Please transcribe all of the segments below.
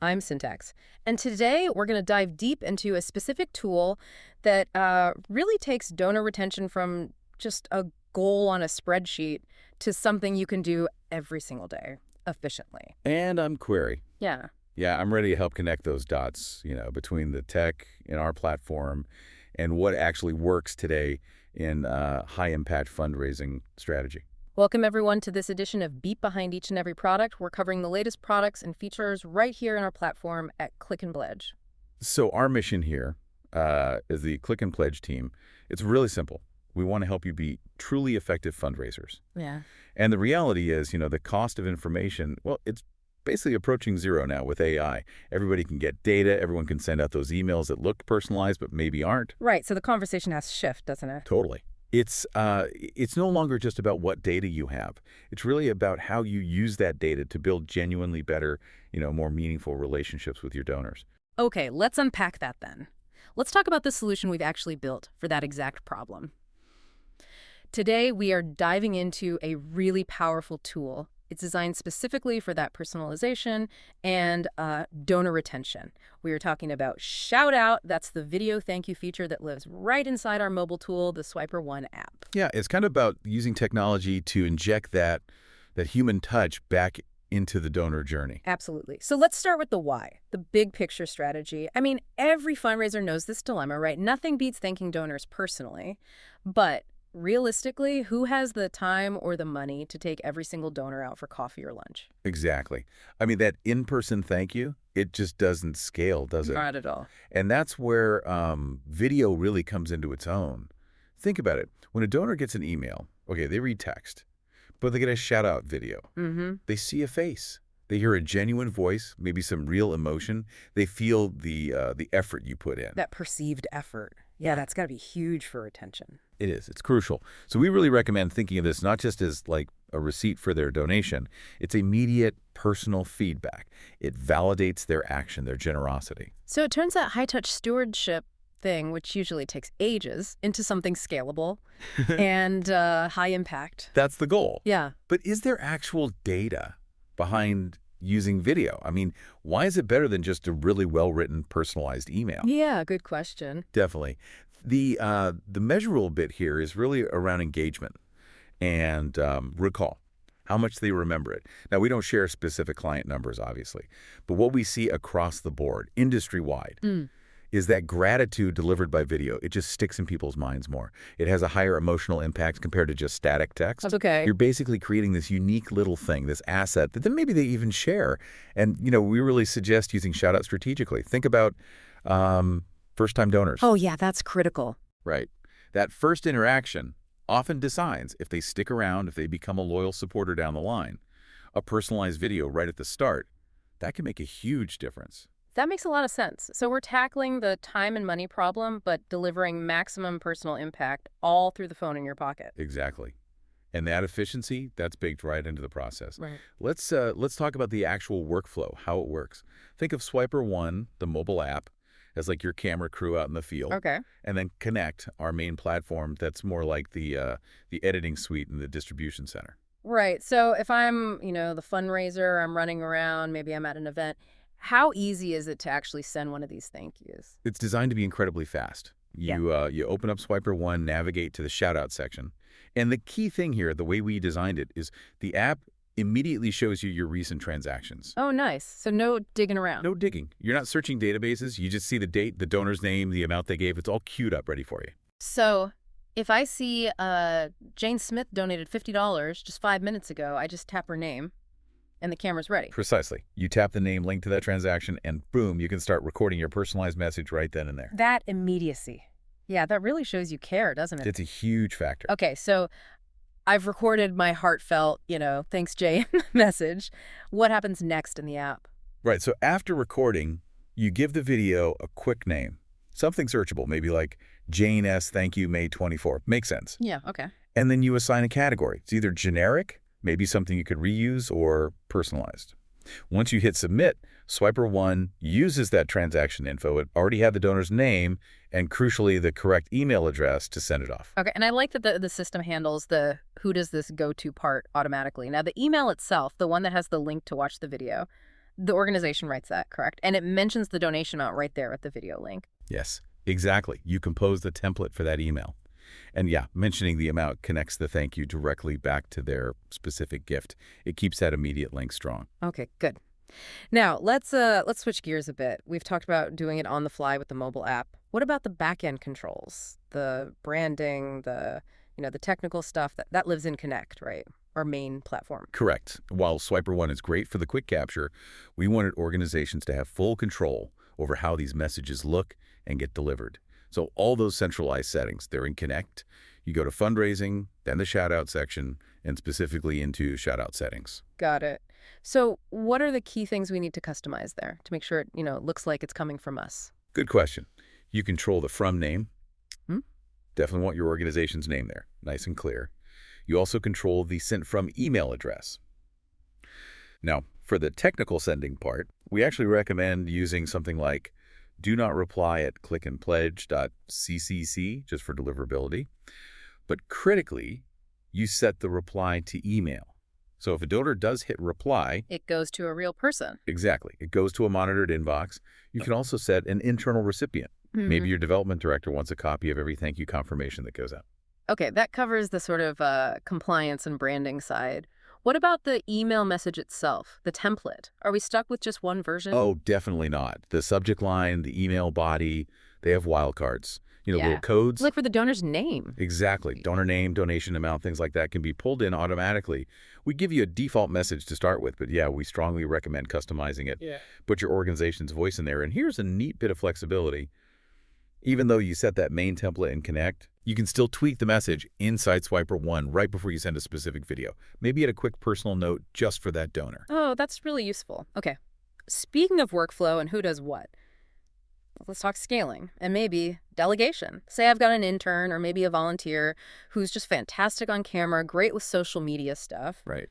I'm Syntax. And today we're going to dive deep into a specific tool that really takes donor retention from just a goal on a spreadsheet to something you can do every single day efficiently. And I'm Query. Yeah. Yeah, I'm ready to help connect those dots, between the tech in our platform and what actually works today in high-impact fundraising strategy. Welcome, everyone, to this edition of Beat Behind Each and Every Product. We're covering the latest products and features right here in our platform at Click and Pledge. So our mission here is the Click and Pledge team. It's really simple. We want to help you be truly effective fundraisers. Yeah. And the reality is, the cost of information, well, it's basically approaching zero now with AI. Everybody can get data. Everyone can send out those emails that look personalized but maybe aren't. Right, so the conversation has to shift, doesn't it? Totally. It's no longer just about what data you have. It's really about how you use that data to build genuinely better, more meaningful relationships with your donors. Okay, let's unpack that then. Let's talk about the solution we've actually built for that exact problem. Today, we are diving into a really powerful tool. It's designed specifically for that personalization and donor retention. We are talking about Shoutout. That's the video thank you feature that lives right inside our mobile tool, the Swiper One app. Yeah, it's kind of about using technology to inject that human touch back into the donor journey. Absolutely. So let's start with the why, the big picture strategy. I mean, every fundraiser knows this dilemma, right? Nothing beats thanking donors personally, but realistically, who has the time or the money to take every single donor out for coffee or lunch? Exactly. I mean, that in-person thank you, it just doesn't scale, does it? Not at all. And that's where video really comes into its own. Think about it. When a donor gets an email, okay, they read text, but they get a shout-out video. They see a face. They hear a genuine voice, maybe some real emotion. They feel the effort you put in. That perceived effort. Yeah, that's got to be huge for retention. It is. It's crucial. So we really recommend thinking of this not just as like a receipt for their donation. It's immediate personal feedback. It validates their action, their generosity. So it turns that high-touch stewardship thing, which usually takes ages, into something scalable and high impact. That's the goal. Yeah. But is there actual data behind using video? I mean, why is it better than just a really well-written, personalized email? Yeah, good question. Definitely. The measurable bit here is really around engagement and recall, how much they remember it. Now, we don't share specific client numbers, obviously, but what we see across the board, industry-wide, is that gratitude delivered by video. It just sticks in people's minds more. It has a higher emotional impact compared to just static text. That's okay. You're basically creating this unique little thing, this asset that then maybe they even share. And, we really suggest using Shoutout strategically. Think about first-time donors. Oh, yeah, that's critical. Right. That first interaction often decides if they stick around, if they become a loyal supporter down the line. A personalized video right at the start, that can make a huge difference. That makes a lot of sense. So we're tackling the time and money problem, but delivering maximum personal impact all through the phone in your pocket. Exactly. And that efficiency, that's baked right into the process. Right. Let's talk about the actual workflow, how it works. Think of Swiper One, the mobile app, as like your camera crew out in the field. Okay. And then Connect, our main platform, that's more like the editing suite in the distribution center. Right. So if I'm, the fundraiser, I'm running around, maybe I'm at an event, how easy is it to actually send one of these thank yous? It's designed to be incredibly fast. You open up Swiper One, navigate to the Shoutout section. And the key thing here, the way we designed it, is the app immediately shows you your recent transactions. Oh, nice. So no digging around. No digging. You're not searching databases. You just see the date, the donor's name, the amount they gave. It's all queued up ready for you. So if I see Jane Smith donated $50 just 5 minutes ago, I just tap her name and the camera's ready. Precisely. You tap the name linked to that transaction and boom, you can start recording your personalized message right then and there. That immediacy. Yeah, that really shows you care, doesn't it? It's a huge factor. Okay, so I've recorded my heartfelt, thanks, Jane message. What happens next in the app? Right. So after recording, you give the video a quick name, something searchable, maybe like Jane S. Thank you, May 24. Makes sense. Yeah, okay. And then you assign a category. It's either generic, maybe something you could reuse, or personalized. Once you hit submit, Swiper One uses that transaction info. It already had the donor's name and, crucially, the correct email address to send it off. Okay, and I like that the system handles the who does this go to part automatically. Now, the email itself, the one that has the link to watch the video, The organization writes that, correct? And it mentions the donation amount right there at the video link. Yes, exactly. You compose the template for that email. And yeah, mentioning the amount connects the thank you directly back to their specific gift. It keeps that immediate link strong. Okay, good. Now, let's switch gears a bit. We've talked about doing it on the fly with the mobile app. What about the back-end controls? The branding, the technical stuff that lives in Connect, right? Our main platform. Correct. While Swiper One is great for the quick capture, we wanted organizations to have full control over how these messages look and get delivered. So all those centralized settings, they're in Connect. You go to fundraising, then the Shoutout section, and specifically into Shoutout settings. Got it. So what are the key things we need to customize there to make sure it, looks like it's coming from us? Good question. You control the from name. Hmm? Definitely want your organization's name there, nice and clear. You also control the sent from email address. Now, for the technical sending part, we actually recommend using something like do not reply at clickandpledge.ccc, just for deliverability. But critically, you set the reply to email. So if a donor does hit reply, It goes to a real person. exactly, it goes to a monitored inbox. You can also set an internal recipient. Maybe your development director wants a copy of every thank you confirmation that goes out. Okay, that covers the sort of compliance and branding side. What about the email message itself, the template? Are we stuck with just one version? Oh, definitely not. The subject line, the email body, they have wildcards. Yeah. Little codes. Like for the donor's name. Exactly. Donor name, donation amount, things like that can be pulled in automatically. We give you a default message to start with, but yeah, we strongly recommend customizing it. Yeah. Put your organization's voice in there. And here's a neat bit of flexibility. Even though you set that main template in Connect, you can still tweak the message inside Swiper One right before you send a specific video. Maybe add a quick personal note just for that donor. Oh, that's really useful. Okay. Speaking of workflow and who does what, let's talk scaling and maybe delegation. Say I've got an intern or maybe a volunteer who's just fantastic on camera, great with social media stuff, Right.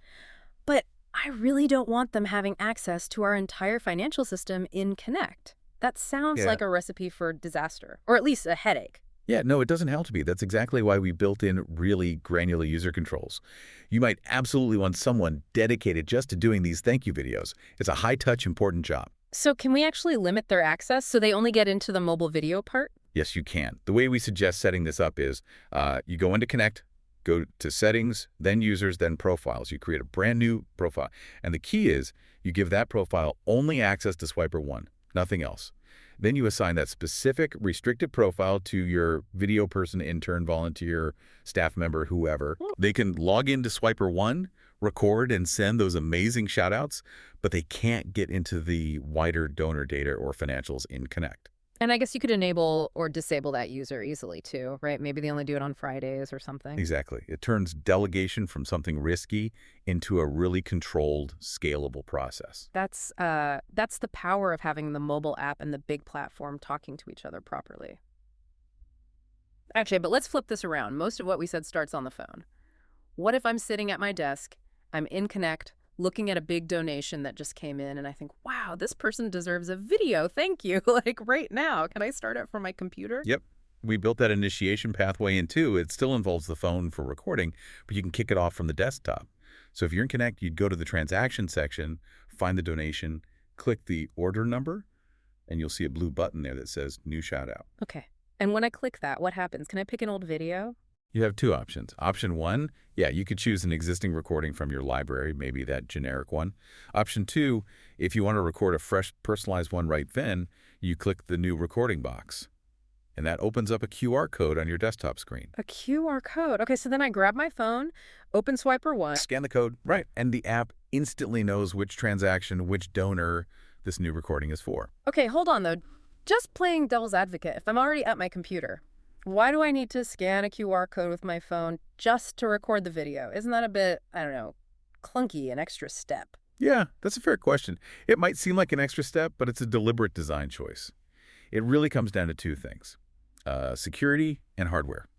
but I really don't want them having access to our entire financial system in Connect. That sounds Yeah. like a recipe for disaster, or at least a headache. Yeah, no, it doesn't have to be. That's exactly why we built in really granular user controls. You might absolutely want someone dedicated just to doing these thank you videos. It's a high-touch, important job. So can we actually limit their access so they only get into the mobile video part? Yes, you can. The way we suggest setting this up is you go into Connect, go to Settings, then Users, then Profiles. You create a brand new profile. And the key is you give that profile only access to Swiper One, nothing else. Then you assign that specific restricted profile to your video person, intern, volunteer, staff member, whoever. They can log into Swiper One, record and send those amazing shoutouts, but they can't get into the wider donor data or financials in Connect. And I guess you could enable or disable that user easily too, right? Maybe they only do it on Fridays or something. Exactly. It turns delegation from something risky into a really controlled, scalable process. That's the power of having the mobile app and the big platform talking to each other properly. Actually, but let's flip this around. Most of what we said starts on the phone. What if I'm sitting at my desk, I'm in Connect, looking at a big donation that just came in, and I think, wow, this person deserves a video. Thank you. Like right now. Can I start it from my computer? Yep. We built that initiation pathway in too. It still involves the phone for recording, but you can kick it off from the desktop. So if you're in Connect, you'd go to the transaction section, find the donation, click the order number, and you'll see a blue button there that says New Shoutout. Okay. And when I click that, what happens? Can I pick an old video? You have two options. Option one, yeah, you could choose an existing recording from your library, maybe that generic one. Option two, if you want to record a fresh, personalized one right then, you click the new recording box. And that opens up a QR code on your desktop screen. A QR code. Okay, so then I grab my phone, open Swiper One. Scan the code, right, and the app instantly knows which transaction, which donor this new recording is for. Okay, hold on though. Just playing devil's advocate, if I'm already at my computer, why do I need to scan a QR code with my phone just to record the video? Isn't that a bit, I don't know, clunky, an extra step? Yeah, that's a fair question. It might seem like an extra step, but it's a deliberate design choice. It really comes down to two things, security and hardware.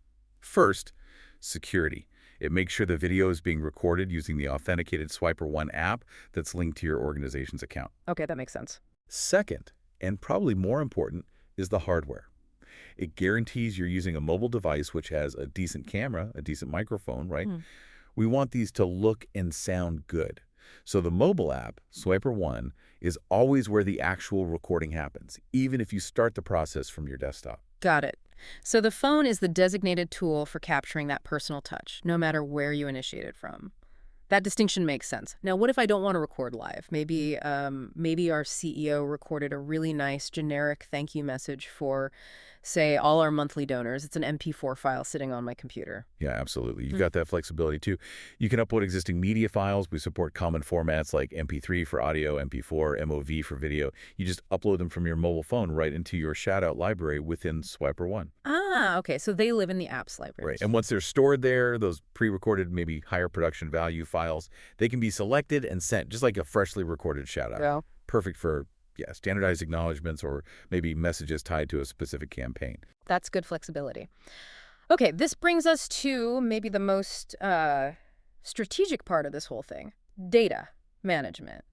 First, security. It makes sure the video is being recorded using the authenticated Swiper One app that's linked to your organization's account. Okay, that makes sense. Second, and probably more important, is the hardware. It guarantees you're using a mobile device which has a decent camera, a decent microphone, right? We want these to look and sound good. So the mobile app, Swiper 1, is always where the actual recording happens, even if you start the process from your desktop. Got it. So the phone is the designated tool for capturing that personal touch, no matter where you initiate it from. That distinction makes sense. Now, what if I don't want to record live? Maybe our CEO recorded a really nice generic thank you message for, say, all our monthly donors. It's an MP4 file sitting on my computer. Yeah, absolutely. You've got that flexibility too. You can upload existing media files. We support common formats like MP3 for audio, MP4, MOV for video. You just upload them from your mobile phone right into your Shoutout library within Swiper 1. Ah, okay. So they live in the apps library. Right. And once they're stored there, those pre-recorded, maybe higher production value files, they can be selected and sent just like a freshly recorded Shoutout. Yeah. Perfect for, yeah, standardized acknowledgments or maybe messages tied to a specific campaign. That's good flexibility. Okay, this brings us to maybe the most strategic part of this whole thing, data management.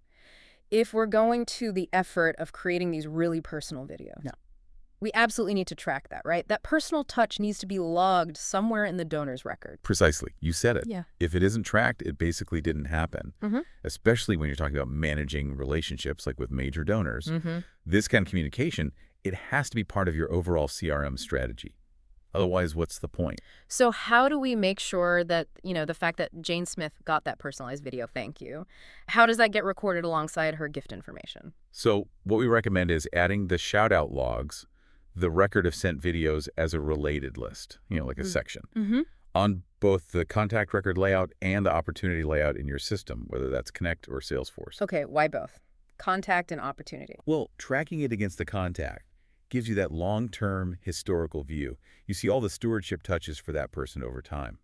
If we're going to the effort of creating these really personal videos, Yeah. we absolutely need to track that, right? That personal touch needs to be logged somewhere in the donor's record. Precisely. You said it. Yeah. If it isn't tracked, it basically didn't happen, Mm-hmm. especially when you're talking about managing relationships like with major donors. This kind of communication, it has to be part of your overall CRM strategy. Otherwise, what's the point? So how do we make sure that, the fact that Jane Smith got that personalized video, thank you, how does that get recorded alongside her gift information? So what we recommend is adding the shout-out logs, the record of sent videos as a related list, like a section, on both the contact record layout and the opportunity layout in your system, whether that's Connect or Salesforce. Okay, why both? Contact and opportunity. Well, tracking it against the contact gives you that long-term historical view. You see all the stewardship touches for that person over time.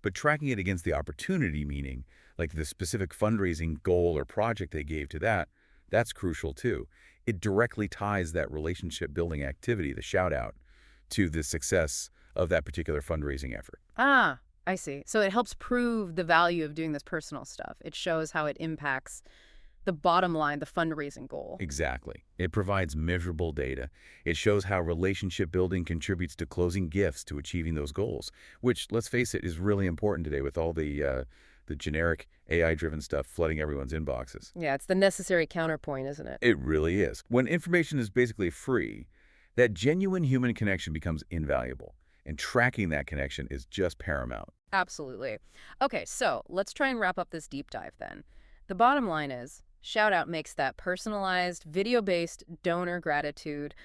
But tracking it against the opportunity, meaning like the specific fundraising goal or project they gave to that's crucial too. It directly ties that relationship building activity, the shout out, to the success of that particular fundraising effort. Ah, I see. So it helps prove the value of doing this personal stuff. It shows how it impacts the bottom line, the fundraising goal. Exactly. It provides measurable data. It shows how relationship building contributes to closing gifts to achieving those goals, which, let's face it, is really important today with all the generic AI-driven stuff flooding everyone's inboxes. Yeah, it's the necessary counterpoint, isn't it? It really is. When information is basically free, that genuine human connection becomes invaluable, and tracking that connection is just paramount. Absolutely. Okay, so let's try and wrap up this deep dive then. The bottom line is, Shoutout makes that personalized, video-based donor gratitude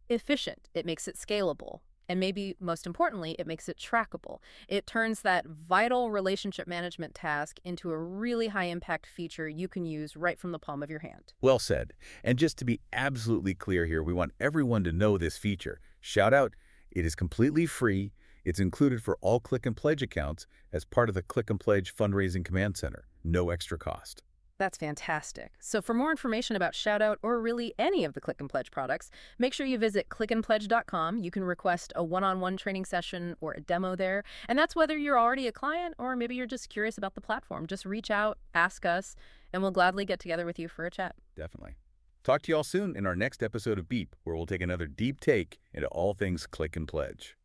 efficient. It makes it scalable. And maybe most importantly, it makes it trackable. It turns that vital relationship management task into a really high-impact feature you can use right from the palm of your hand. Well said. And just to be absolutely clear here, we want everyone to know this feature. Shoutout, it is completely free. It's included for all Click and Pledge accounts as part of the Click and Pledge fundraising command center. No extra cost. That's fantastic. So for more information about Shoutout or really any of the Click and Pledge products, make sure you visit clickandpledge.com. You can request a one-on-one training session or a demo there. And that's whether you're already a client or maybe you're just curious about the platform. Just reach out, ask us, and we'll gladly get together with you for a chat. Definitely. Talk to you all soon in our next episode of Beep, where we'll take another deep take into all things Click and Pledge.